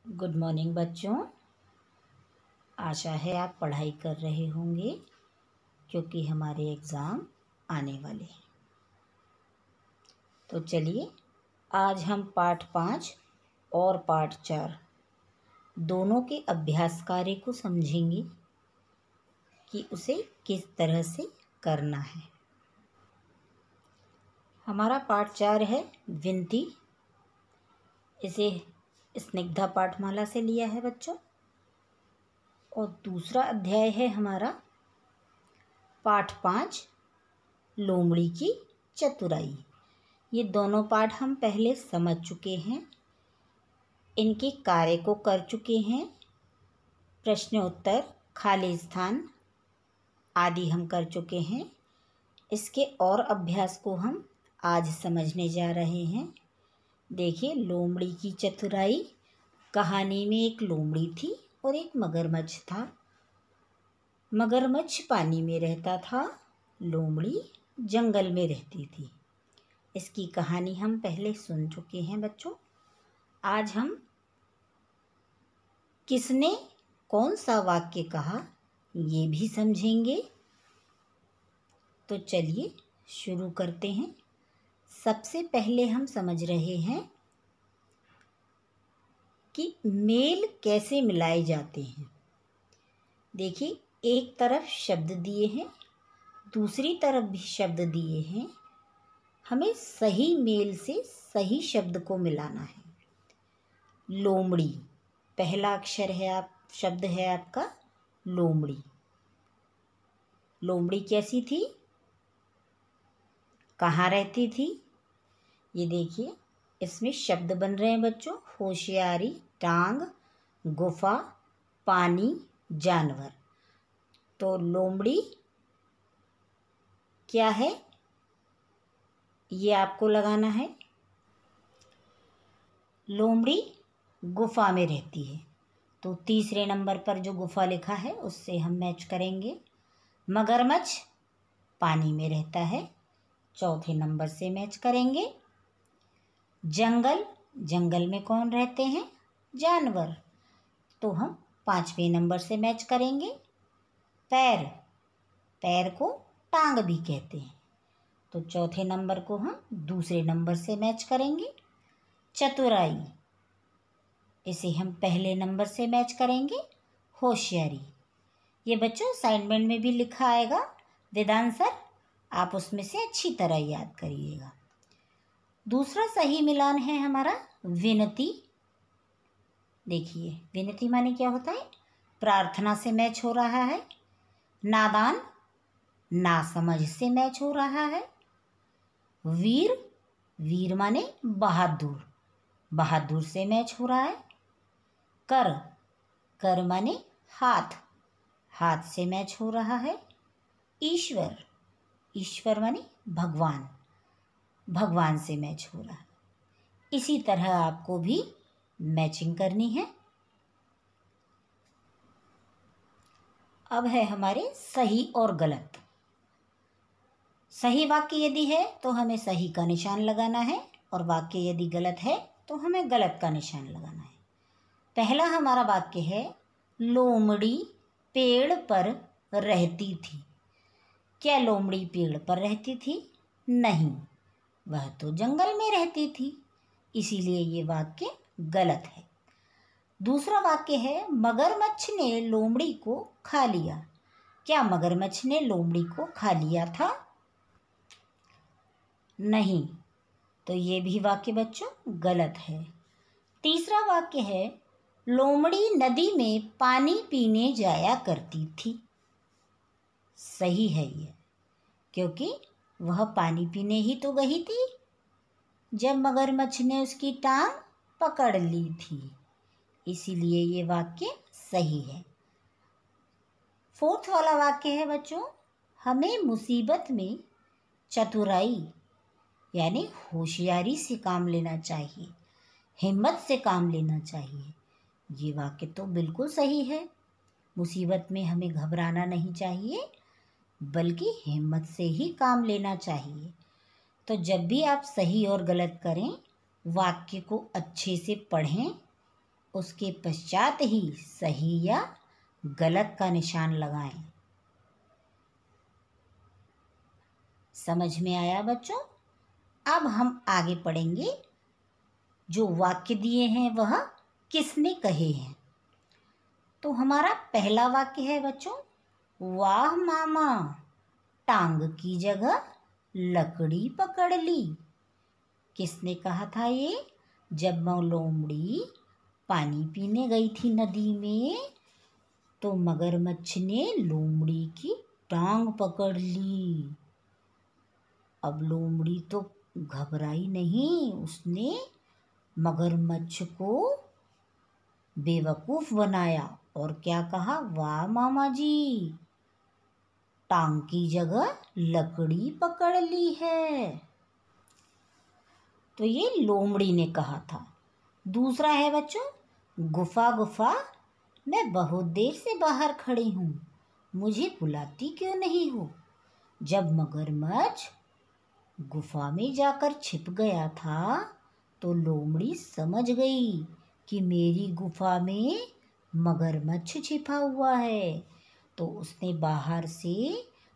Good morning बच्चों। आशा है आप पढ़ाई कर रहे होंगे क्योंकि हमारे एग्ज़ाम आने वाले हैं। तो चलिए आज हम पाठ 5 और पाठ 4 दोनों के अभ्यास कार्य को समझेंगे कि उसे किस तरह से करना है। हमारा पाठ 4 है विनती। इसे स्निग्धा पाठमाला से लिया है बच्चों। और दूसरा अध्याय है हमारा पाठ 5 लोमड़ी की चतुराई। ये दोनों पाठ हम पहले समझ चुके हैं, इनके कार्य को कर चुके हैं। प्रश्न उत्तर, खाली स्थान आदि हम कर चुके हैं। इसके और अभ्यास को हम आज समझने जा रहे हैं। देखिए, लोमड़ी की चतुराई। कहानी में एक लोमड़ी थी और एक मगरमच्छ था। मगरमच्छ पानी में रहता था, लोमड़ी जंगल में रहती थी। इसकी कहानी हम पहले सुन चुके हैं बच्चों। आज हम किसने कौन सा वाक्य कहा ये भी समझेंगे। तो चलिए शुरू करते हैं। सबसे पहले हम समझ रहे हैं कि मेल कैसे मिलाए जाते हैं। देखिए, एक तरफ शब्द दिए हैं, दूसरी तरफ भी शब्द दिए हैं। हमें सही मेल से सही शब्द को मिलाना है। लोमड़ी पहला अक्षर है, शब्द है आपका लोमड़ी। लोमड़ी कैसी थी, कहाँ रहती थी? ये देखिए, इसमें शब्द बन रहे हैं बच्चों। होशियारी, टांग, गुफा, पानी, जानवर। तो लोमड़ी क्या है ये आपको लगाना है। लोमड़ी गुफा में रहती है, तो तीसरे नंबर पर जो गुफा लिखा है उससे हम मैच करेंगे। मगरमच्छ पानी में रहता है, चौथे नंबर से मैच करेंगे। जंगल, जंगल में कौन रहते हैं? जानवर, तो हम पांचवें नंबर से मैच करेंगे। पैर, पैर को टांग भी कहते हैं, तो चौथे नंबर को हम दूसरे नंबर से मैच करेंगे। चतुराई, इसे हम पहले नंबर से मैच करेंगे। होशियारी, ये बच्चों असाइनमेंट में भी लिखा आएगा वेदांत सर, आप उसमें से अच्छी तरह याद करिएगा। दूसरा सही मिलान है हमारा विनती। देखिए, विनती माने क्या होता है? प्रार्थना से मैच हो रहा है। नादान, नासमझ से मैच हो रहा है। वीर, वीर माने बहादुर, बहादुर से मैच हो रहा है। कर, कर माने हाथ, हाथ से मैच हो रहा है। ईश्वर, ईश्वर माने भगवान, भगवान से मैच हो रहा है। इसी तरह आपको भी मैचिंग करनी है। अब है हमारे सही और गलत। सही वाक्य यदि है तो हमें सही का निशान लगाना है, और वाक्य यदि गलत है तो हमें गलत का निशान लगाना है। पहला हमारा वाक्य है, लोमड़ी पेड़ पर रहती थी। क्या लोमड़ी पेड़ पर रहती थी? नहीं, वह तो जंगल में रहती थी, इसीलिए ये वाक्य गलत है। दूसरा वाक्य है, मगरमच्छ ने लोमड़ी को खा लिया। क्या मगरमच्छ ने लोमड़ी को खा लिया था? नहीं, तो ये भी वाक्य बच्चों गलत है। तीसरा वाक्य है, लोमड़ी नदी में पानी पीने जाया करती थी। सही है ये, क्योंकि वह पानी पीने ही तो गई थी जब मगरमच्छ ने उसकी टांग पकड़ ली थी, इसीलिए ये वाक्य सही है। फोर्थ वाला वाक्य है बच्चों, हमें मुसीबत में चतुराई यानी होशियारी से काम लेना चाहिए, हिम्मत से काम लेना चाहिए। ये वाक्य तो बिल्कुल सही है। मुसीबत में हमें घबराना नहीं चाहिए, बल्कि हिम्मत से ही काम लेना चाहिए। तो जब भी आप सही और गलत करें, वाक्य को अच्छे से पढ़ें, उसके पश्चात ही सही या गलत का निशान लगाएं। समझ में आया बच्चों? अब हम आगे पढ़ेंगे। जो वाक्य दिए हैं वह किसने कहे हैं। तो हमारा पहला वाक्य है बच्चों, वाह मामा, टांग की जगह लकड़ी पकड़ ली। किसने कहा था ये? जब लोमड़ी पानी पीने गई थी नदी में, तो मगरमच्छ ने लोमड़ी की टांग पकड़ ली। अब लोमड़ी तो घबराई नहीं, उसने मगरमच्छ को बेवकूफ बनाया और क्या कहा, वाह मामा जी, टांग की जगह लकड़ी पकड़ ली है। तो ये लोमड़ी ने कहा था। दूसरा है बच्चों, गुफा गुफा, मैं बहुत देर से बाहर खड़ी हूँ, मुझे बुलाती क्यों नहीं हो। जब मगरमच्छ गुफा में जाकर छिप गया था, तो लोमड़ी समझ गई कि मेरी गुफा में मगरमच्छ छिपा हुआ है। तो उसने बाहर से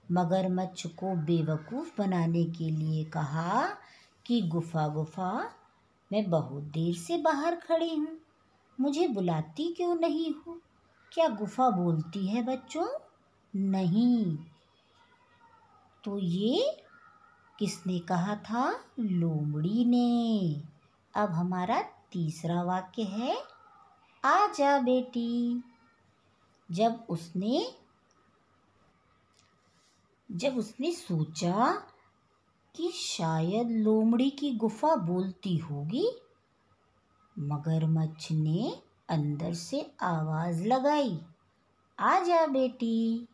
मगरमच्छ को बेवकूफ़ बनाने के लिए कहा कि गुफा गुफा, मैं बहुत देर से बाहर खड़ी हूँ, मुझे बुलाती क्यों नहीं हो। क्या गुफा बोलती है बच्चों? नहीं। तो ये किसने कहा था? लोमड़ी ने। अब हमारा तीसरा वाक्य है, आजा बेटी। जब उसने सोचा कि शायद लोमड़ी की गुफा बोलती होगी, मगरमच्छ ने अंदर से आवाज लगाई, आजा बेटी।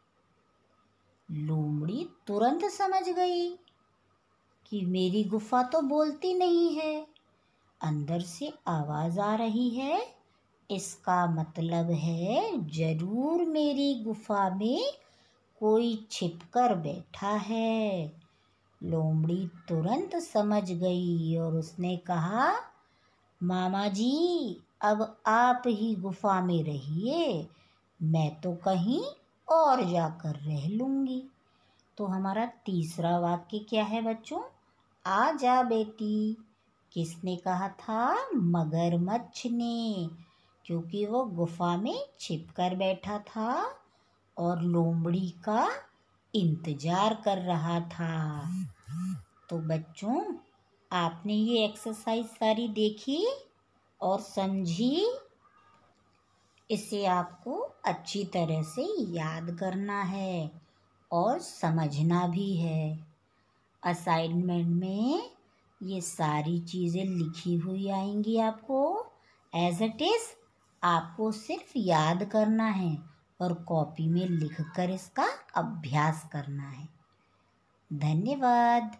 लोमड़ी तुरंत समझ गई कि मेरी गुफा तो बोलती नहीं है, अंदर से आवाज आ रही है, इसका मतलब है जरूर मेरी गुफा में कोई छिपकर बैठा है। लोमड़ी तुरंत समझ गई और उसने कहा, मामा जी, अब आप ही गुफा में रहिए, मैं तो कहीं और जाकर रह लूँगी। तो हमारा तीसरा वाक्य क्या है बच्चों? आजा बेटी। किसने कहा था? मगरमच्छ ने, क्योंकि वो गुफा में छिपकर बैठा था और लोमड़ी का इंतजार कर रहा था। तो बच्चों, आपने ये एक्सरसाइज सारी देखी और समझी। इसे आपको अच्छी तरह से याद करना है और समझना भी है। असाइनमेंट में ये सारी चीज़ें लिखी हुई आएंगी आपको एज इट इज़। आपको सिर्फ याद करना है और कॉपी में लिखकर इसका अभ्यास करना है। धन्यवाद।